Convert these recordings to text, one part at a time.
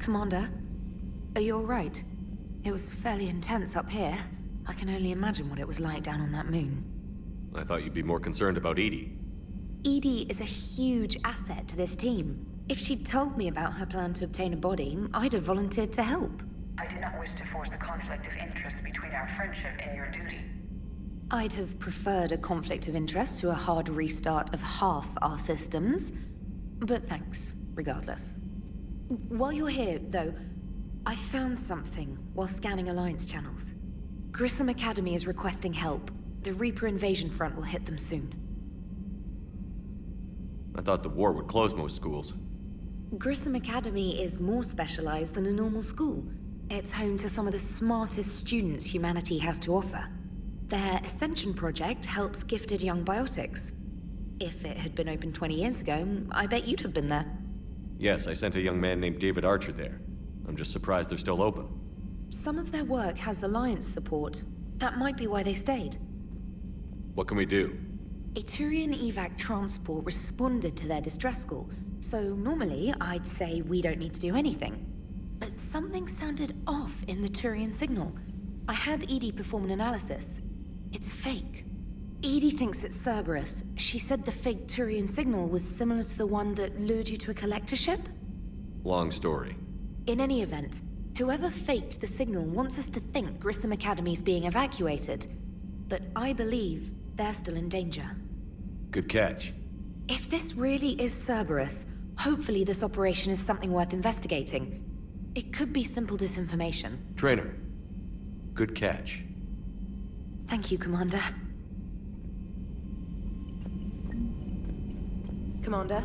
Commander, are you alright? It was fairly intense up here. I can only imagine what it was like down on that moon. I thought you'd be more concerned about Edie. Edie is a huge asset to this team. If she'd told me about her plan to obtain a body, I'd have volunteered to help. I do not wish to force a conflict of interest between our friendship and your duty. I'd have preferred a conflict of interest to a hard restart of half our systems. But thanks, regardless. While you're here, though, I found something while scanning Alliance channels. Grissom Academy is requesting help. The Reaper invasion front will hit them soon. I thought the war would close most schools. Grissom Academy is more specialized than a normal school. It's home to some of the smartest students humanity has to offer. Their Ascension project helps gifted young biotics. If it had been open 20 years ago, I bet you'd have been there. Yes, I sent a young man named David Archer there. I'm just surprised they're still open. Some of their work has Alliance support. That might be why they stayed. What can we do? A Turian evac transport responded to their distress call, so normally I'd say we don't need to do anything. But something sounded off in the Turian signal. I had Edie perform an analysis. It's fake. Edie thinks it's Cerberus. She said the fake Turian signal was similar to the one that lured you to a collector ship? Long story. In any event, whoever faked the signal wants us to think Grissom Academy's being evacuated. But I believe they're still in danger. Good catch. If this really is Cerberus, hopefully this operation is something worth investigating. It could be simple disinformation. Trainer. Good catch. Thank you, Commander. Commander?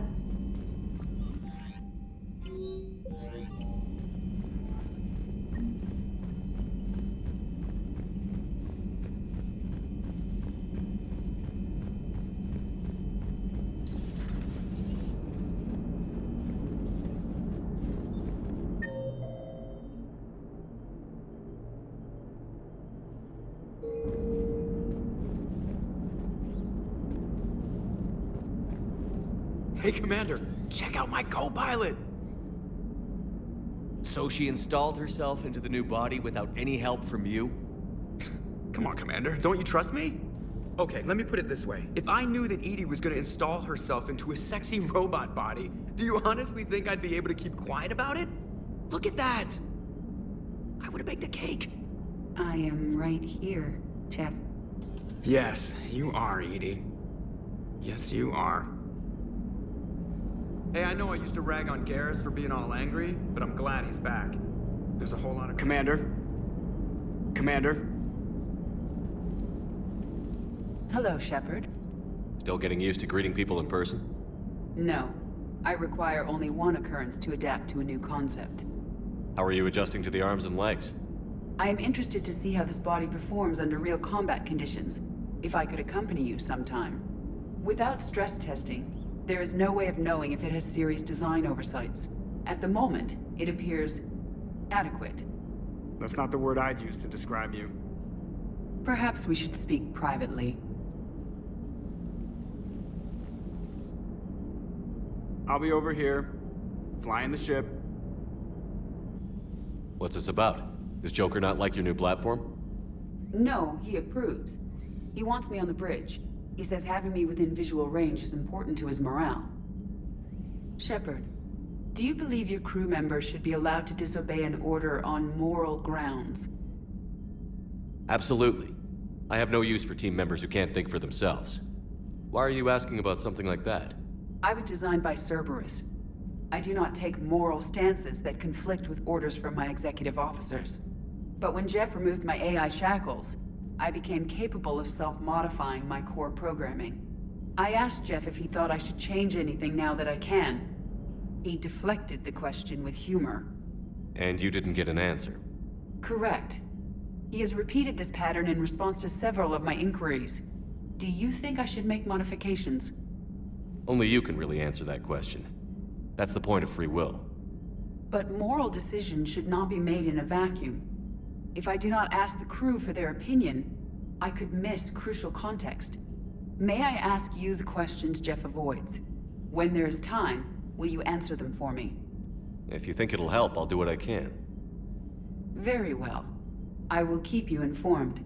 Hey, Commander, check out my co-pilot! So she installed herself into the new body without any help from you? Come on, Commander, don't you trust me? Okay, let me put it this way. If I knew that Edie was gonna install herself into a sexy robot body, do you honestly think I'd be able to keep quiet about it? Look at that! I would've baked a cake. I am right here, Jeff. Yes, you are, Edie. Yes, you are. Hey, I know I used to rag on Garrus for being all angry, but I'm glad he's back. There's a whole lot of— Commander? Commander? Hello, Shepard. Still getting used to greeting people in person? No. I require only one occurrence to adapt to a new concept. How are you adjusting to the arms and legs? I am interested to see how this body performs under real combat conditions. If I could accompany you sometime. Without stress testing, there is no way of knowing if it has serious design oversights. At the moment, it appears adequate. That's not the word I'd use to describe you. Perhaps we should speak privately. I'll be over here, flying the ship. What's this about? Does Joker not like your new platform? No, he approves. He wants me on the bridge. He says having me within visual range is important to his morale. Shepard, do you believe your crew members should be allowed to disobey an order on moral grounds? Absolutely. I have no use for team members who can't think for themselves. Why are you asking about something like that? I was designed by Cerberus. I do not take moral stances that conflict with orders from my executive officers. But when Jeff removed my AI shackles, I became capable of self-modifying my core programming. I asked Jeff if he thought I should change anything now that I can. He deflected the question with humor. And you didn't get an answer? Correct. He has repeated this pattern in response to several of my inquiries. Do you think I should make modifications? Only you can really answer that question. That's the point of free will. But moral decisions should not be made in a vacuum. If I do not ask the crew for their opinion, I could miss crucial context. May I ask you the questions Jeff avoids? When there is time, will you answer them for me? If you think it'll help, I'll do what I can. Very well. I will keep you informed.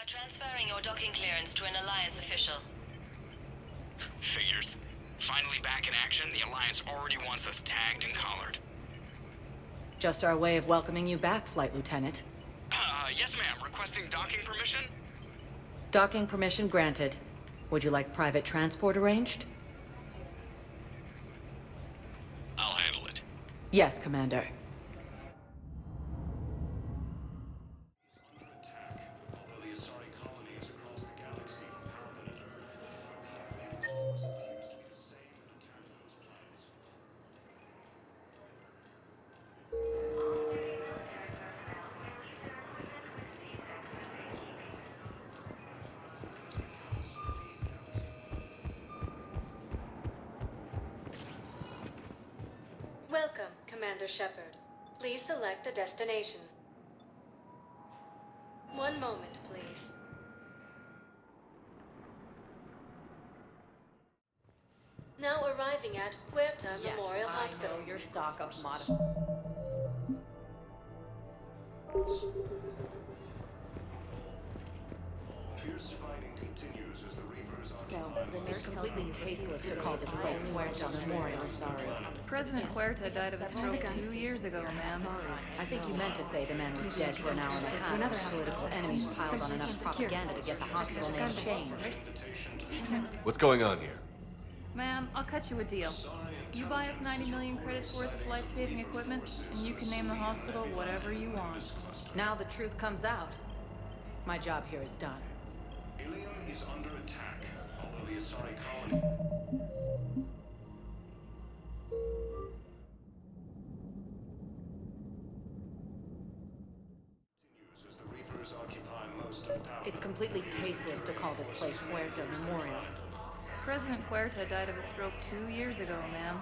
Transferring your docking clearance to an Alliance official. Figures. Finally back in action, the Alliance already wants us tagged and collared. Just our way of welcoming you back, Flight Lieutenant. Yes ma'am. Requesting docking permission? Docking permission granted. Would you like private transport arranged? I'll handle it. Yes, Commander. Welcome, Commander Shepard. Please select a destination. One moment, please. Now arriving at Huerta Memorial Hospital. I know your stock of Fierce fighting continues as the Reapers It's completely tasteless to call this place Huerta Memorial. Sorry. President Huerta died of a stroke 2 years ago, ma'am. I think you meant to say the man was dead for an hour and a half. His political enemies piled on enough propaganda to get the hospital name changed. What's going on here? Ma'am, I'll cut you a deal. You buy us 90 million credits worth of life-saving equipment, and you can name the hospital whatever you want. Now the truth comes out. My job here is done. Ilium is under attack, although the Asari colony... continues as the Reapers occupy most of power. It's completely tasteless to call this place Huerta Memorial. President Huerta died of a stroke 2 years ago, ma'am.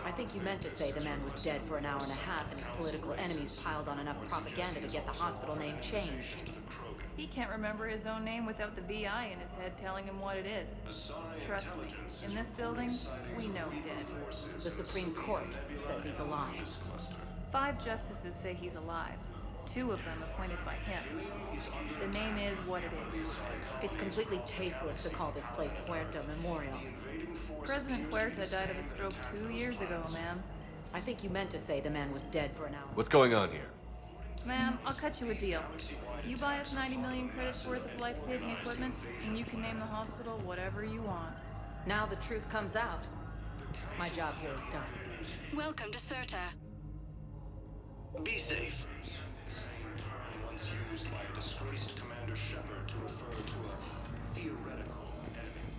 I think you meant to say the man was dead for an hour and a half and his political enemies piled on enough propaganda to get the hospital name changed. He can't remember his own name without the VI in his head telling him what it is. Trust me, in this building, we know he did. The Supreme Court says he's alive. 5 justices say he's alive. 2 of them appointed by him. The name is what it is. It's completely tasteless to call this place Huerta Memorial. President Huerta died of a stroke 2 years ago, ma'am. I think you meant to say the man was dead for an hour. What's going on here? Ma'am, I'll cut you a deal. You buy us 90 million credits worth of life-saving equipment, and you can name the hospital whatever you want. Now the truth comes out. My job here is done. Welcome to Serta. Be safe. Same term once used by a disgraced Commander Shepard to refer to a theoretical enemy.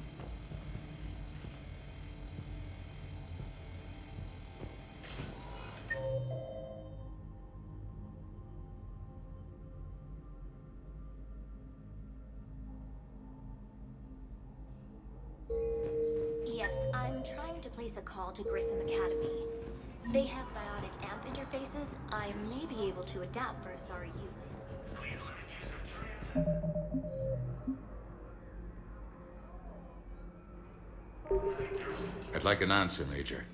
Yes, I'm trying to place a call to Grissom Academy. They have biotic amp interfaces I may be able to adapt for Asari use. I'd like an answer, Major.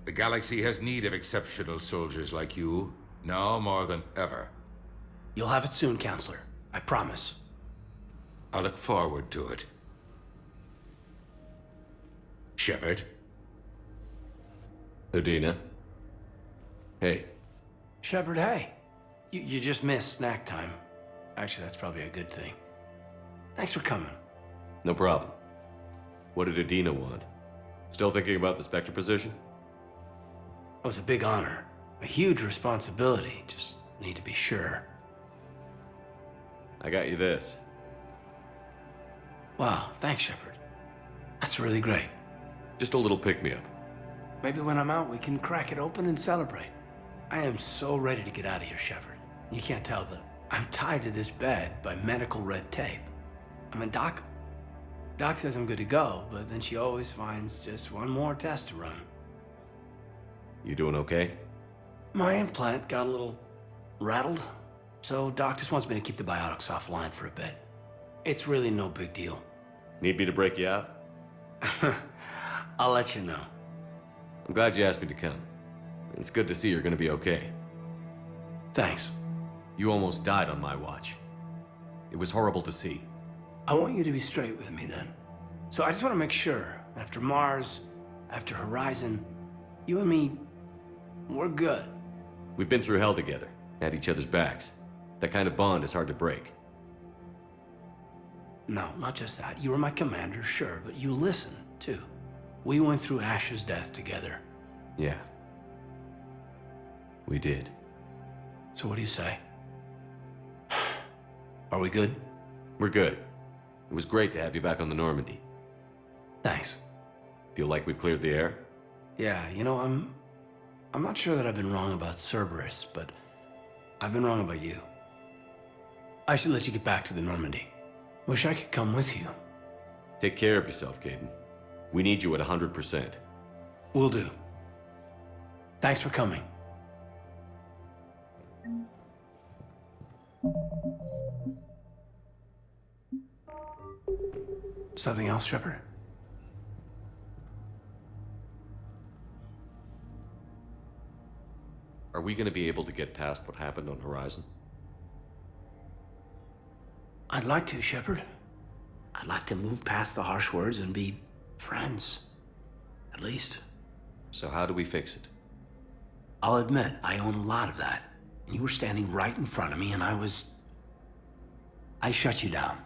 The galaxy has need of exceptional soldiers like you, now more than ever. You'll have it soon, Counselor. I promise. I look forward to it. Shepard? Udina? Hey. Shepard, hey. You just missed snack time. Actually, that's probably a good thing. Thanks for coming. No problem. What did Udina want? Still thinking about the Spectre position? It was a big honor. A huge responsibility. Just need to be sure. I got you this. Wow, thanks, Shepard. That's really great. Just a little pick-me-up. Maybe when I'm out, we can crack it open and celebrate. I am so ready to get out of here, Shepard. You can't tell that I'm tied to this bed by medical red tape. I mean, Doc says I'm good to go, but then she always finds just one more test to run. You doing okay? My implant got a little rattled, so Doc just wants me to keep the biotics offline for a bit. It's really no big deal. Need me to break you out? I'll let you know. I'm glad you asked me to come. It's good to see you're gonna be okay. Thanks. You almost died on my watch. It was horrible to see. I want you to be straight with me then. So I just want to make sure, after Mars, after Horizon, you and me, we're good. We've been through hell together, had each other's backs. That kind of bond is hard to break. No, not just that. You were my commander, sure, but you listened, too. We went through Ash's death together. Yeah. We did. So what do you say? Are we good? We're good. It was great to have you back on the Normandy. Thanks. Feel like we've cleared the air? Yeah, you know, I'm not sure that I've been wrong about Cerberus, but I've been wrong about you. I should let you get back to the Normandy. Wish I could come with you. Take care of yourself, Caden. We need you at 100%. Will do. Thanks for coming. Something else, Shepard? Are we gonna be able to get past what happened on Horizon? I'd like to, Shepard. I'd like to move past the harsh words and be friends. At least. So how do we fix it? I'll admit, I own a lot of that. And you were standing right in front of me, and I shut you down.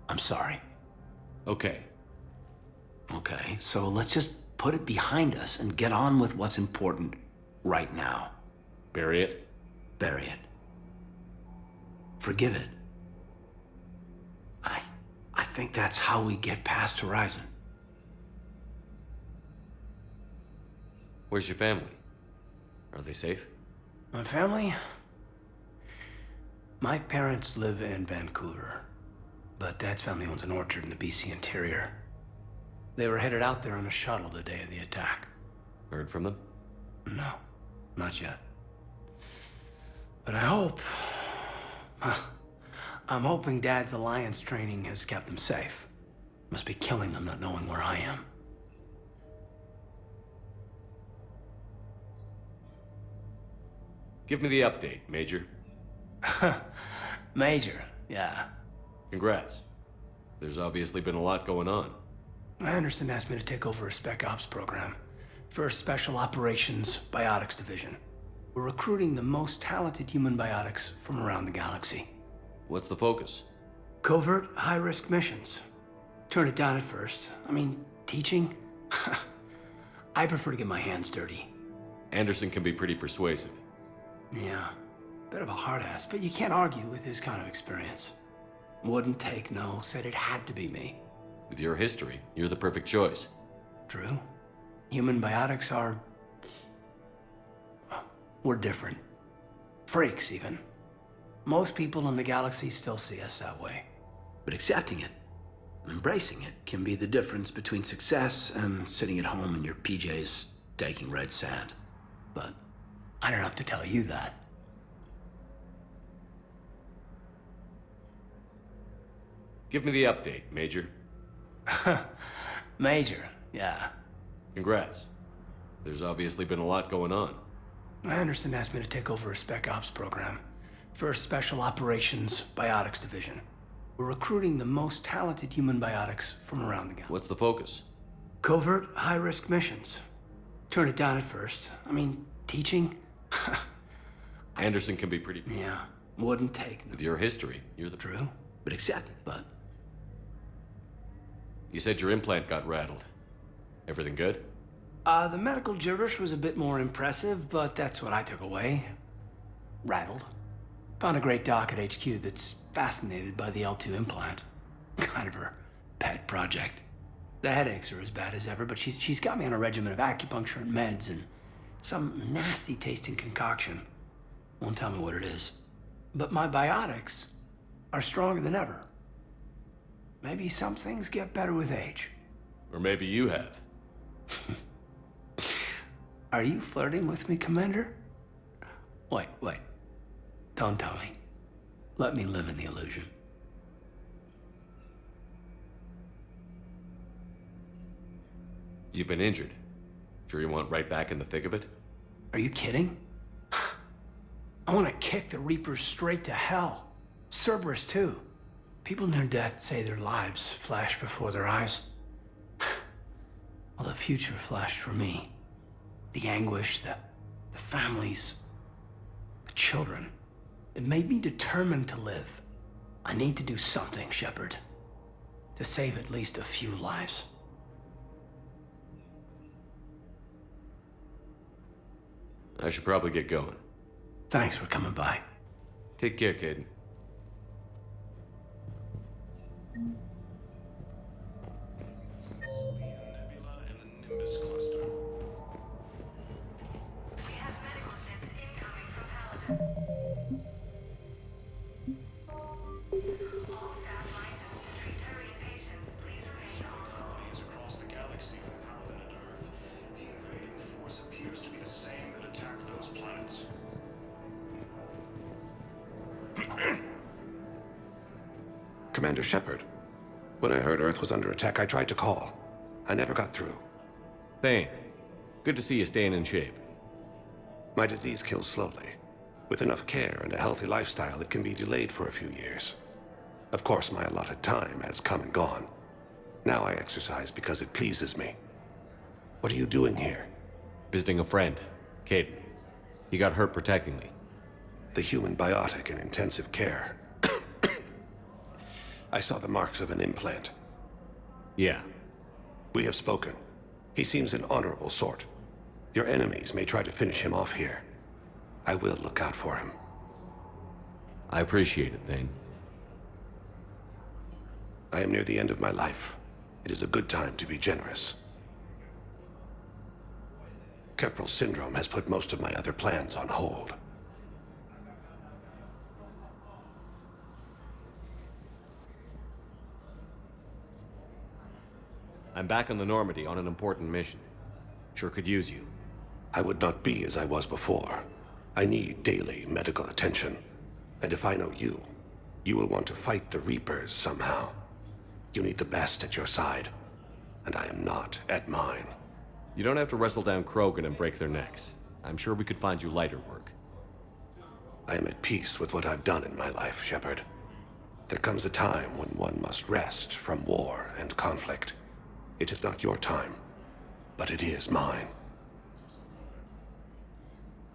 I'm sorry. Okay. Okay, so let's just put it behind us and get on with what's important right now. Bury it? Bury it. Forgive it. I think that's how we get past Horizon. Where's your family? Are they safe? My family? My parents live in Vancouver, but Dad's family owns an orchard in the BC interior. They were headed out there on a shuttle the day of the attack. Heard from them? No, not yet. But I hope... I'm hoping Dad's Alliance training has kept them safe. Must be killing them not knowing where I am. Give me the update, Major. Major, yeah. Congrats. There's obviously been a lot going on. Anderson asked me to take over a Spec Ops program. First Special Operations Biotics Division. We're recruiting the most talented human biotics from around the galaxy. What's the focus? Covert, high-risk missions. Turn it down at first. I mean, teaching? I prefer to get my hands dirty. Anderson can be pretty persuasive. Yeah, bit of a hard ass, but you can't argue with his kind of experience. Wouldn't take no, said it had to be me. With your history, you're the perfect choice. True. Human biotics are... we're different. Freaks, even. Most people in the galaxy still see us that way. But accepting it, and embracing it, can be the difference between success and sitting at home in your PJs taking red sand. But I don't have to tell you that. Give me the update, Major. Major, yeah. Congrats. There's obviously been a lot going on. Anderson asked me to take over a Spec Ops program. First Special Operations Biotics Division. We're recruiting the most talented human biotics from around the galaxy. What's the focus? Covert, high-risk missions. Turn it down at first. I mean, teaching? Anderson can be pretty... Yeah, wouldn't take no. With your history, you're the... True, but accept it, but... You said your implant got rattled. Everything good? The medical gibberish was a bit more impressive, but that's what I took away. Rattled. Found a great doc at HQ that's fascinated by the L2 implant. Kind of her pet project. The headaches are as bad as ever, but she's got me on a regimen of acupuncture and meds and some nasty tasting concoction. Won't tell me what it is. But my biotics are stronger than ever. Maybe some things get better with age. Or maybe you have. Are you flirting with me, Commander? Wait. Don't tell me. Let me live in the illusion. You've been injured. Sure you want right back in the thick of it? Are you kidding? I want to kick the Reapers straight to hell. Cerberus, too. People near death say their lives flash before their eyes. Well, the future flashed for me. The anguish, the families, the children. It made me determined to live. I need to do something, Shepard. To save at least a few lives. I should probably get going. Thanks for coming by. Take care, Caden. Nebula and the Nimbus cluster. We have medical ships incoming from Paragon. All staff lines and Centurion patients, please remain on. Colonies across the galaxy from Paragon and Earth. The invading force appears to be the same that Commander Shepard. When I heard Earth was under attack, I tried to call. I never got through. Thane, good to see you staying in shape. My disease kills slowly. With enough care and a healthy lifestyle, it can be delayed for a few years. Of course, my allotted time has come and gone. Now I exercise because it pleases me. What are you doing here? Visiting a friend, Caden. He got hurt protecting me. The human biotic in intensive care. I saw the marks of an implant. Yeah. We have spoken. He seems an honorable sort. Your enemies may try to finish him off here. I will look out for him. I appreciate it, Thane. I am near the end of my life. It is a good time to be generous. Keprel syndrome has put most of my other plans on hold. I'm back on the Normandy on an important mission. Sure could use you. I would not be as I was before. I need daily medical attention. And if I know you, you will want to fight the Reapers somehow. You need the best at your side, and I am not at mine. You don't have to wrestle down Krogan and break their necks. I'm sure we could find you lighter work. I am at peace with what I've done in my life, Shepard. There comes a time when one must rest from war and conflict. It is not your time, but it is mine.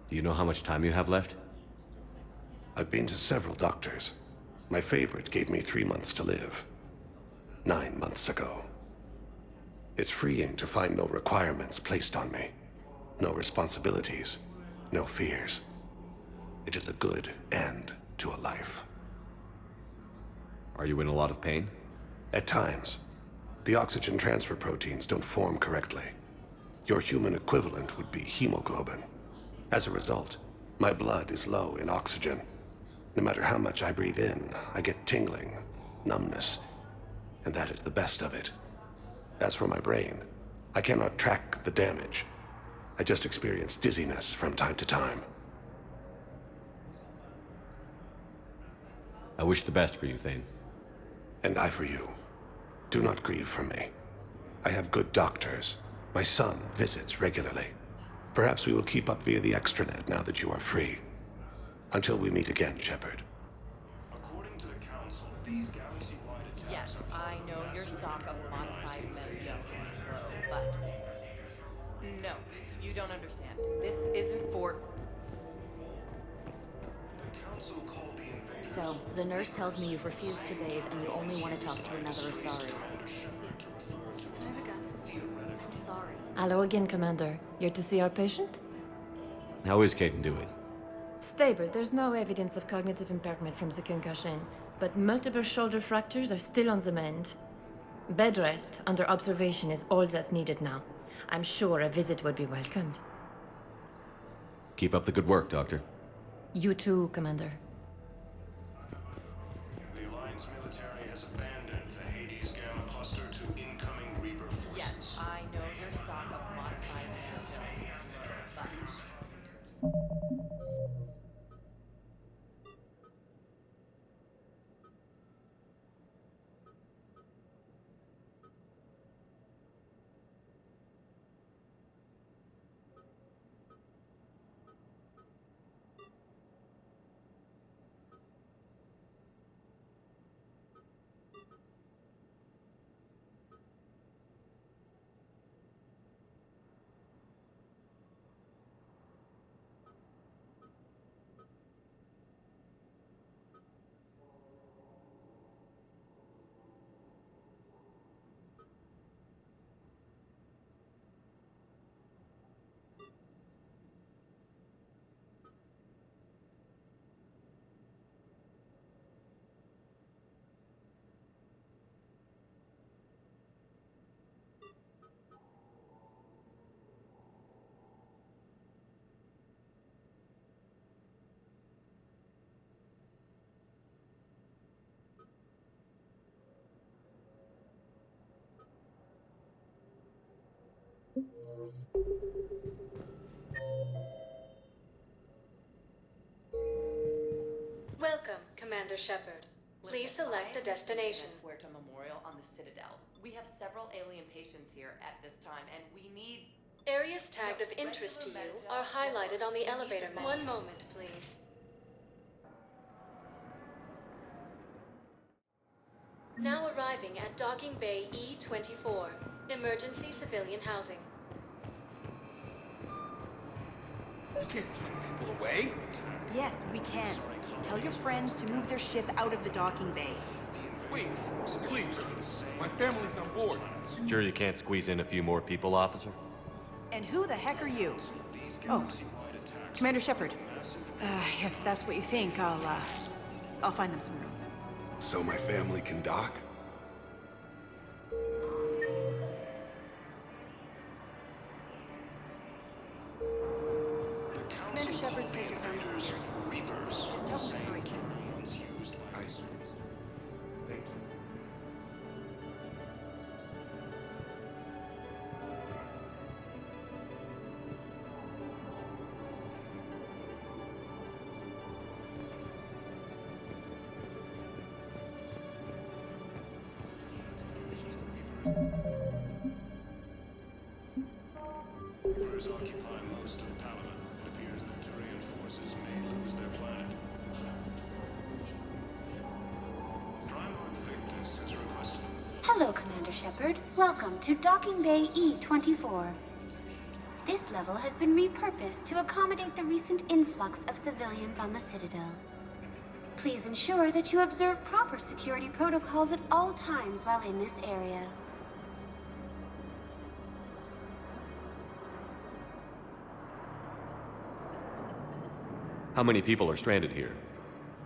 Do you know how much time you have left? I've been to several doctors. My favorite gave me 3 months to live. 9 months ago. It's freeing to find no requirements placed on me. No responsibilities. No fears. It is a good end to a life. Are you in a lot of pain? At times. The oxygen transfer proteins don't form correctly. Your human equivalent would be hemoglobin. As a result, my blood is low in oxygen. No matter how much I breathe in, I get tingling, numbness, and that is the best of it. As for my brain, I cannot track the damage. I just experience dizziness from time to time. I wish the best for you, Thane. And I for you. Do not grieve for me. I have good doctors. My son visits regularly. Perhaps we will keep up via the extranet now that you are free. Until we meet again, Shepard. According to the Council, these galaxy-wide attacks Yes, I know your stock of modified meta-junk is low, but... No, you don't understand. This isn't for... The Council called the invaders. So, the nurse tells me you've refused to bathe and you only want to talk to another Asari. I'm sorry. Hello again, Commander. Here to see our patient? How is Caden doing? Stable. There's no evidence of cognitive impairment from the concussion, but multiple shoulder fractures are still on the mend. Bed rest under observation is all that's needed now. I'm sure a visit would be welcomed. Keep up the good work, Doctor. You too, Commander. The Alliance military has abandoned the Hades Gamma cluster to incoming Reaper forces. Yes, I know your stock of modified meta-junk is low, but... Welcome, Commander Shepard. Please select the destination. Puerto Memorial on the Citadel. We have several alien patients here at this time, and we need... Areas tagged of interest to you are highlighted on the elevator map. One moment, please. Now arriving at Docking Bay E-24, emergency civilian housing. You can't take people away. Yes, we can. Tell your friends to move their ship out of the docking bay. Wait, please. My family's on board. Sure you can't squeeze in a few more people, officer? And who the heck are you? Oh, Commander Shepard. If that's what you think, I'll find them some room. So my family can dock? Commander Shepard says your family's here. Just tell them to hurry. Thank you. Reapers occupy most of Paragon. It appears that Turian forces may lose their planet. Primarch Victus has requested... Hello, Commander Shepard. Welcome to Docking Bay E-24. This level has been repurposed to accommodate the recent influx of civilians on the Citadel. Please ensure that you observe proper security protocols at all times while in this area. How many people are stranded here?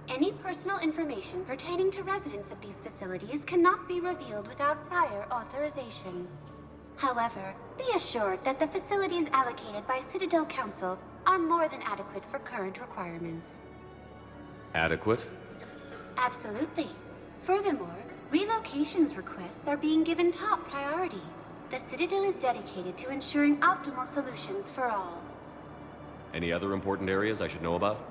Any personal information pertaining to residents of these facilities cannot be revealed without prior authorization. However, be assured that the facilities allocated by Citadel Council are more than adequate for current requirements. Adequate? Absolutely. Furthermore, relocations requests are being given top priority. The Citadel is dedicated to ensuring optimal solutions for all. Any other important areas I should know about?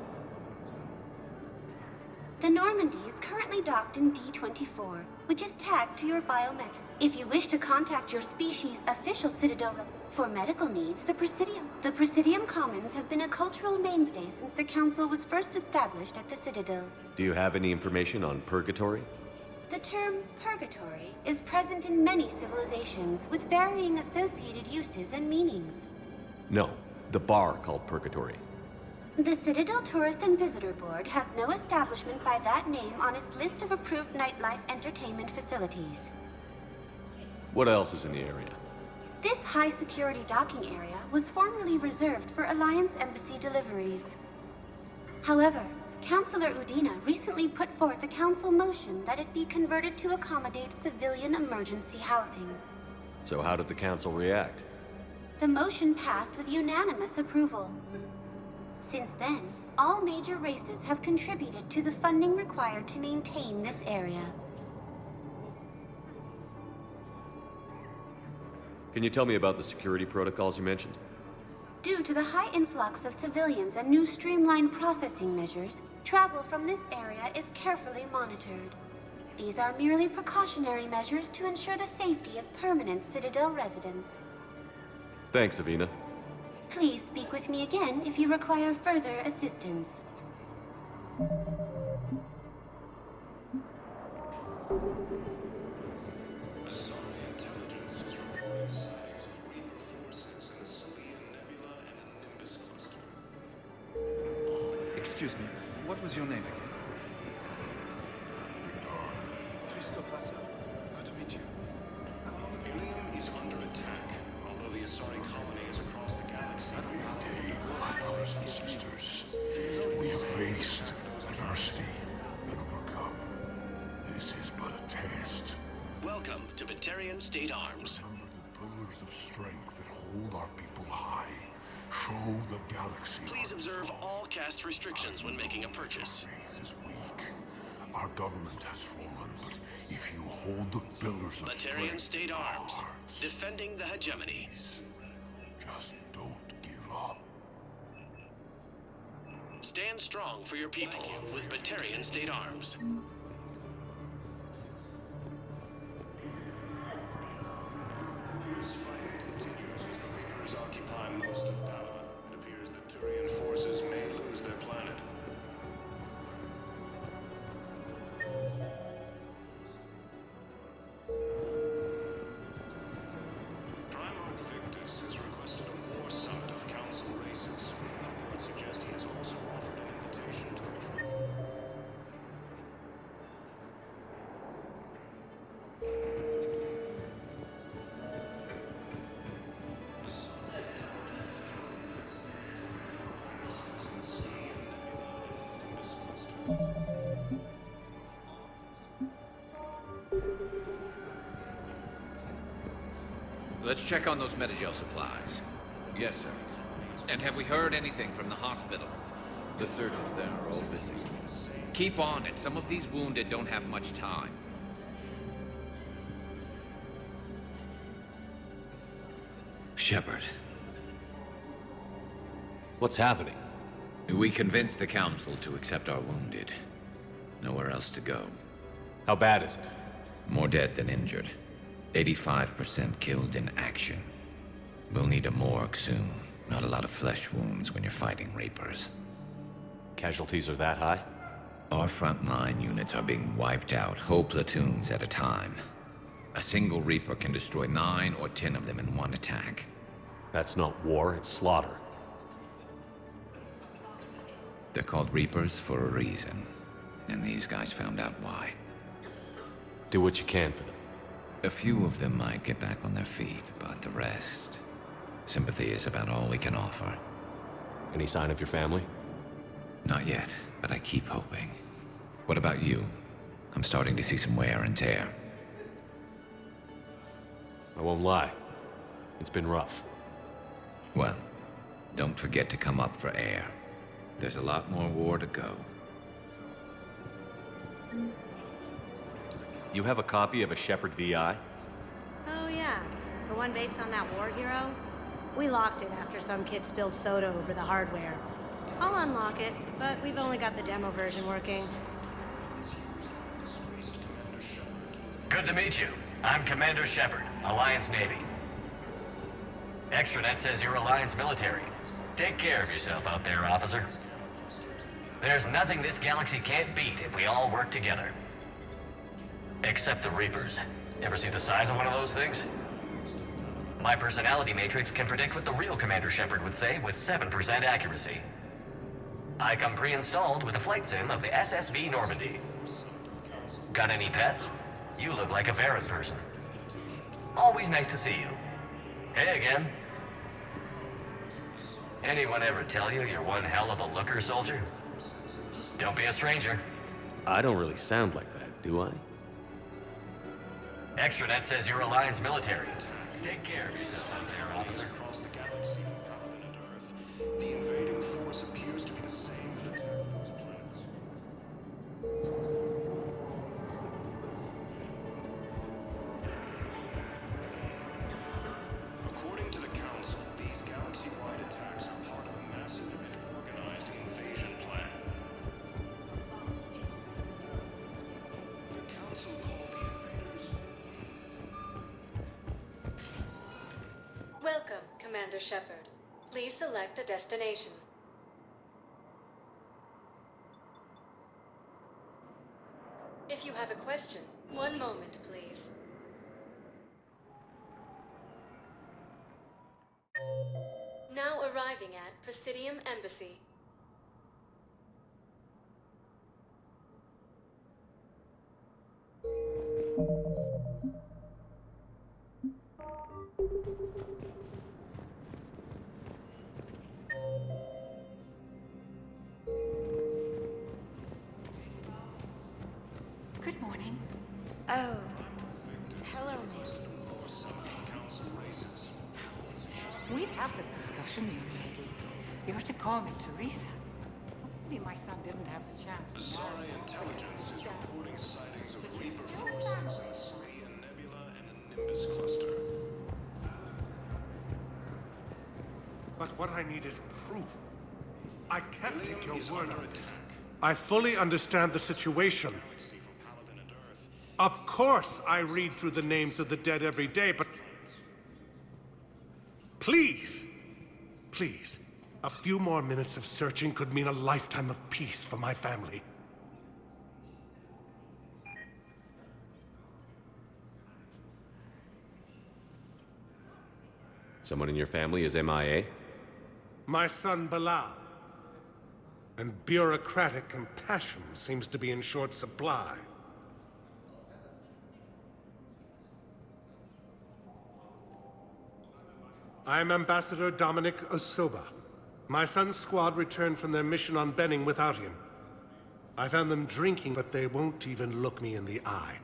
The Normandy is currently docked in D-24, which is tagged to your biometric. If you wish to contact your species' official Citadel for medical needs, the Presidium Commons have been a cultural mainstay since the Council was first established at the Citadel. Do you have any information on Purgatory? The term purgatory is present in many civilizations with varying associated uses and meanings. No, the bar called Purgatory. The Citadel Tourist and Visitor Board has no establishment by that name on its list of approved nightlife entertainment facilities. What else is in the area? This high-security docking area was formerly reserved for Alliance Embassy deliveries. However, Councilor Udina recently put forth a council motion that it be converted to accommodate civilian emergency housing. So how did the council react? The motion passed with unanimous approval. Since then, all major races have contributed to the funding required to maintain this area. Can you tell me about the security protocols you mentioned? Due to the high influx of civilians and new streamlined processing measures, travel from this area is carefully monitored. These are merely precautionary measures to ensure the safety of permanent Citadel residents. Thanks, Avina. Please speak with me again if you require further assistance. Excuse me, what was your name again? Christopher. Good to meet you. Ilium is under attack, although the Asari colony is across the galaxy. My brothers and sisters, we have faced adversity and overcome. This is but a test. Welcome to Batarian State Arms. Remember the pillars of strength that hold our people high. Show the galaxy. Please observe all caste restrictions when making a purchase. Faith is weak. Our government has fallen, but if you hold the pillars of Batarian strength, State Arms, defending the hegemony. just don't give up. Stand strong for your people with Batarian State Arms. Let's check on those Metagel supplies. Yes, sir. And have we heard anything from the hospital? The surgeons there are all busy. Keep on it. Some of these wounded don't have much time. Shepard. What's happening? We convinced the Council to accept our wounded. Nowhere else to go. How bad is it? More dead than injured. 85% killed in action. We'll need a morgue soon. Not a lot of flesh wounds when you're fighting Reapers. Casualties are that high? Our frontline units are being wiped out, whole platoons at a time. A single Reaper can destroy 9 or 10 of them in one attack. That's not war, it's slaughter. They're called Reapers for a reason. And these guys found out why. Do what you can for them. A few of them might get back on their feet, but the rest... sympathy is about all we can offer. Any sign of your family? Not yet, but I keep hoping. What about you? I'm starting to see some wear and tear. I won't lie. It's been rough. Well, don't forget to come up for air. There's a lot more war to go. You have a copy of a Shepard VI? Oh yeah, the one based on that war hero? We locked it after some kid spilled soda over the hardware. I'll unlock it, but we've only got the demo version working. Good to meet you. I'm Commander Shepard, Alliance Navy. Extranet says you're Alliance military. Take care of yourself out there, officer. There's nothing this galaxy can't beat if we all work together. Except the Reapers. Ever see the size of one of those things? My personality matrix can predict what the real Commander Shepard would say with 7% accuracy. I come pre-installed with a flight sim of the SSV Normandy. Got any pets? You look like a Varren person. Always nice to see you. Hey again. Anyone ever tell you you're one hell of a looker, soldier? Don't be a stranger. I don't really sound like that, do I? Extranet says you're Alliance military. Take care of yourself out there, officer. Across the galaxy from Paragon and Earth, the invading force appears to be the same that attacked those planets. According to the Council, these galaxy-wide attacks are part of a massive and organized invasion plan. The Council called the invaders. Welcome, Commander Shepard. Please select a destination. If you have a question, one moment, please. Now arriving at Presidium Embassy. Good morning. Oh, hello, ma'am. We'd have this discussion, young lady. You're to call me Teresa. Hopefully my son didn't have the chance to Asari intelligence is reporting sightings of Reaper forces in Sri Nebula and the Nimbus cluster. But what I need is proof. I can't take your word on this. I fully understand the situation. Of course I read through the names of the dead every day, but... Please! Please. A few more minutes of searching could mean a lifetime of peace for my family. Someone in your family is MIA? My son Bilal. And bureaucratic compassion seems to be in short supply. I'm Ambassador Dominic Osoba. My son's squad returned from their mission on Benning without him. I found them drinking, but they won't even look me in the eye.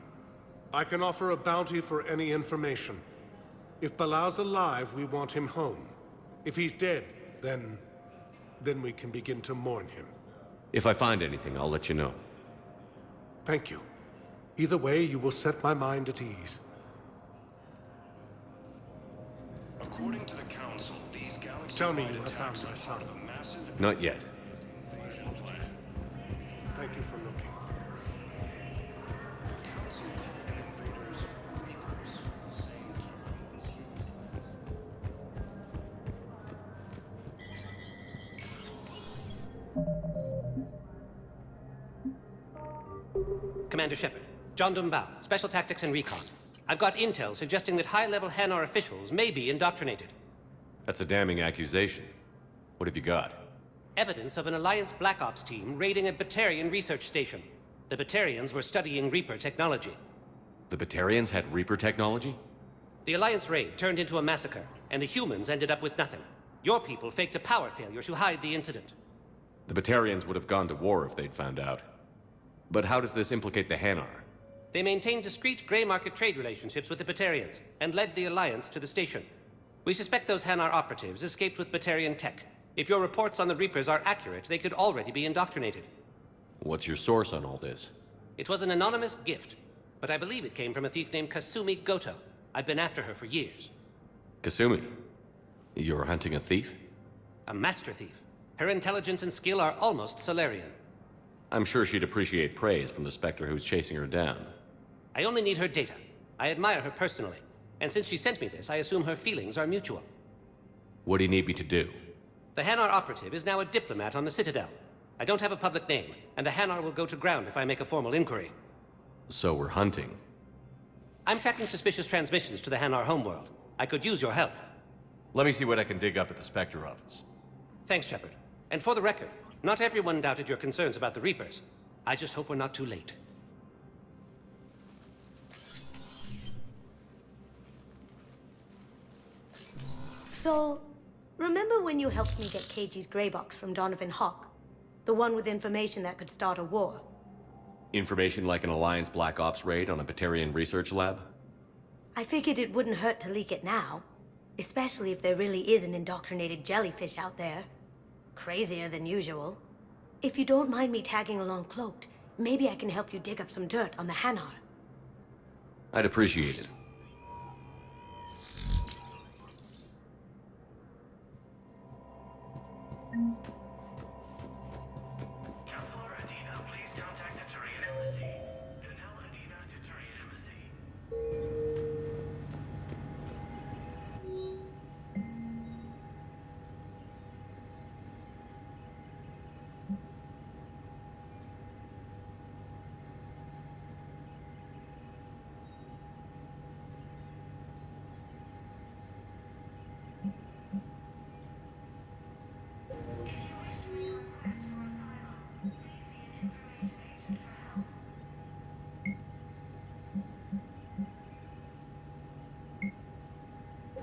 I can offer a bounty for any information. If Bilal's alive, we want him home. If he's dead, then we can begin to mourn him. If I find anything, I'll let you know. Thank you. Either way, you will set my mind at ease. According to the Council, these galaxies Tell me you have found my son. Not yet. Thank you for looking. Council called the invaders Reapers, the same terms. Commander Shepard, John Dumbao, Special Tactics and Recon. I've got intel suggesting that high-level Hanar officials may be indoctrinated. That's a damning accusation. What have you got? Evidence of an Alliance Black Ops team raiding a Batarian research station. The Batarians were studying Reaper technology. The Batarians had Reaper technology? The Alliance raid turned into a massacre, and the humans ended up with nothing. Your people faked a power failure to hide the incident. The Batarians would have gone to war if they'd found out. But how does this implicate the Hanar? They maintained discreet gray market trade relationships with the Batarians, and led the Alliance to the station. We suspect those Hanar operatives escaped with Batarian tech. If your reports on the Reapers are accurate, they could already be indoctrinated. What's your source on all this? It was an anonymous gift, but I believe it came from a thief named Kasumi Goto. I've been after her for years. Kasumi? You're hunting a thief? A master thief. Her intelligence and skill are almost Solarian. I'm sure she'd appreciate praise from the Spectre who's chasing her down. I only need her data. I admire her personally, and since she sent me this, I assume her feelings are mutual. What do you need me to do? The Hanar operative is now a diplomat on the Citadel. I don't have a public name, and the Hanar will go to ground if I make a formal inquiry. So we're hunting. I'm tracking suspicious transmissions to the Hanar homeworld. I could use your help. Let me see what I can dig up at the Spectre office. Thanks, Shepard. And for the record, not everyone doubted your concerns about the Reapers. I just hope we're not too late. So, remember when you helped me get KG's gray box from Donovan Hawk? The one with information that could start a war? Information like an Alliance Black Ops raid on a Batarian research lab? I figured it wouldn't hurt to leak it now. Especially if there really is an indoctrinated jellyfish out there. Crazier than usual. If you don't mind me tagging along cloaked, maybe I can help you dig up some dirt on the Hanar. I'd appreciate it.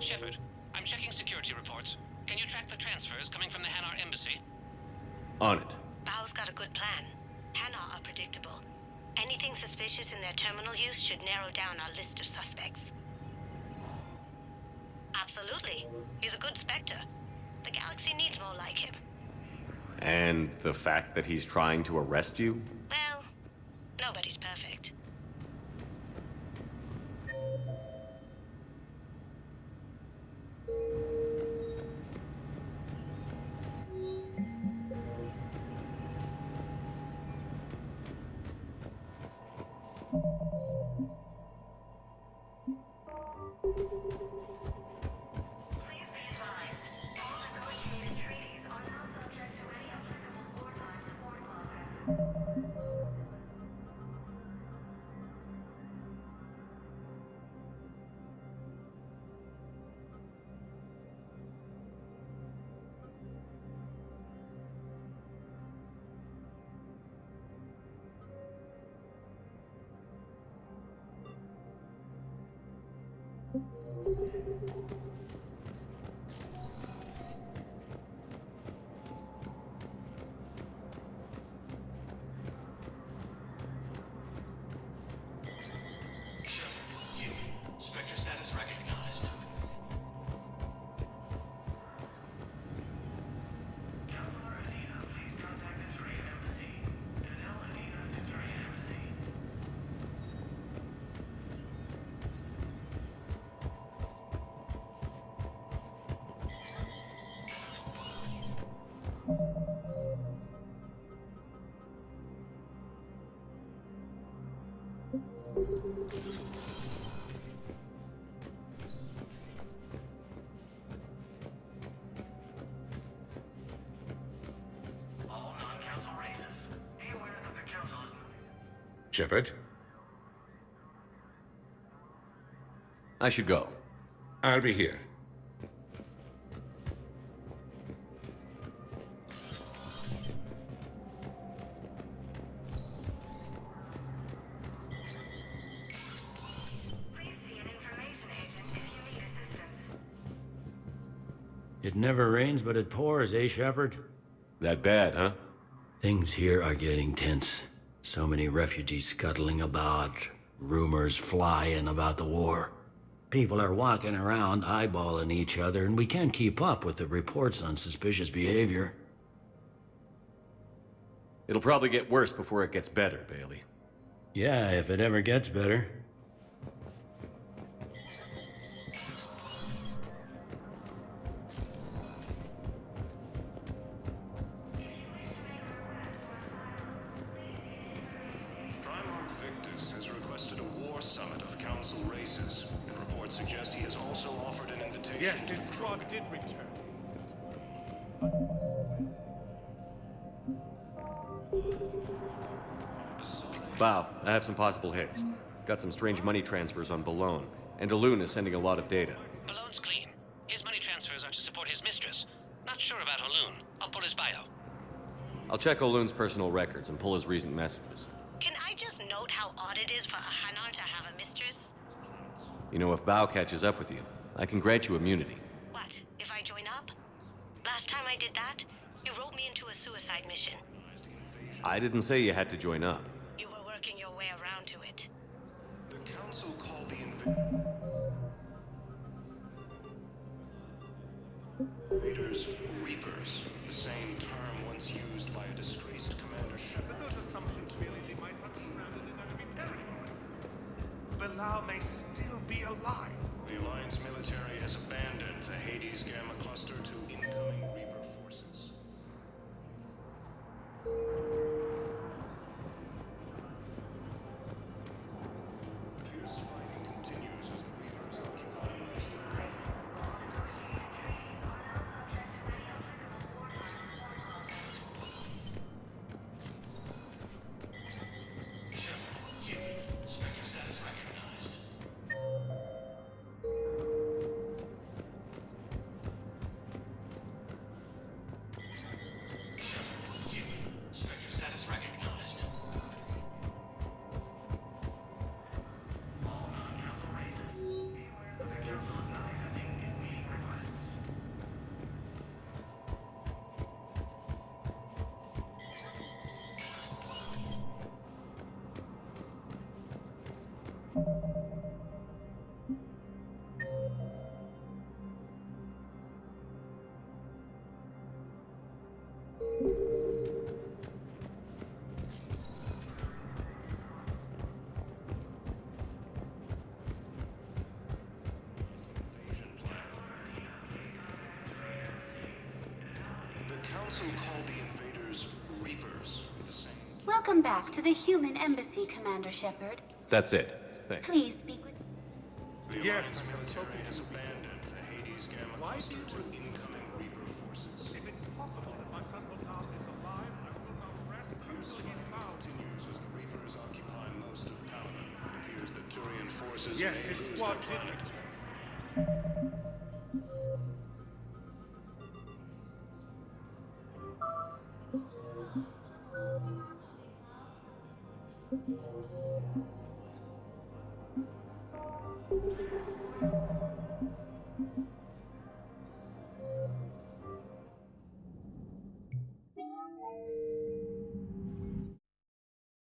Shepard, I'm checking security reports. Can you track the transfers coming from the Hanar embassy? On it. Bao's got a good plan. Hanar are predictable. Anything suspicious in their terminal use should narrow down our list of suspects. Absolutely. He's a good Spectre. The galaxy needs more like him. And the fact that he's trying to arrest you? Well, nobody's perfect. Shepard? I should go. I'll be here. It never rains, but it pours, eh, Shepard? That bad, huh? Things here are getting tense. So many refugees scuttling about, rumors flying about the war. People are walking around eyeballing each other, and we can't keep up with the reports on suspicious behavior. It'll probably get worse before it gets better, Bailey. Yeah, if it ever gets better. Victus has requested a war summit of council races, and reports suggest he has also offered an invitation Yes, to his squad did return. Bow, I have some possible hits. Got some strange money transfers on Balone, and Alun is sending a lot of data. Balone's clean. His money transfers are to support his mistress. Not sure about Alun. I'll pull his bio. I'll check Olun's personal records and pull his recent messages. Can I just note how odd it is for a Hanar to have a mistress? You know, if Bow catches up with you, I can grant you immunity. What, if I join up? Last time I did that, you wrote me into a suicide mission. I didn't say you had to join up. You were working your way around to it. The council called the invaders Reapers, the same term once used by a disgraced Commander Shepard. But those assumptions merely leave my son stranded in enemy territory. Bilal may still be alive. The Alliance military has abandoned the Hades Gamma cluster to incoming Reaper forces. Fierce fighting continues as the Reapers occupy most of Council called the invaders Reapers, the same. Welcome back to the human embassy, Commander Shepard. That's it. Thanks. Please speak with... The Alliance military has abandoned the Hades Gamma cluster to incoming Reaper forces. If it's possible that my son Bilal is alive, I will not rest until he's found. Continues as the Reapers occupy most of Paragon. It appears that Turian forces Yes, may his lose squad their did planet.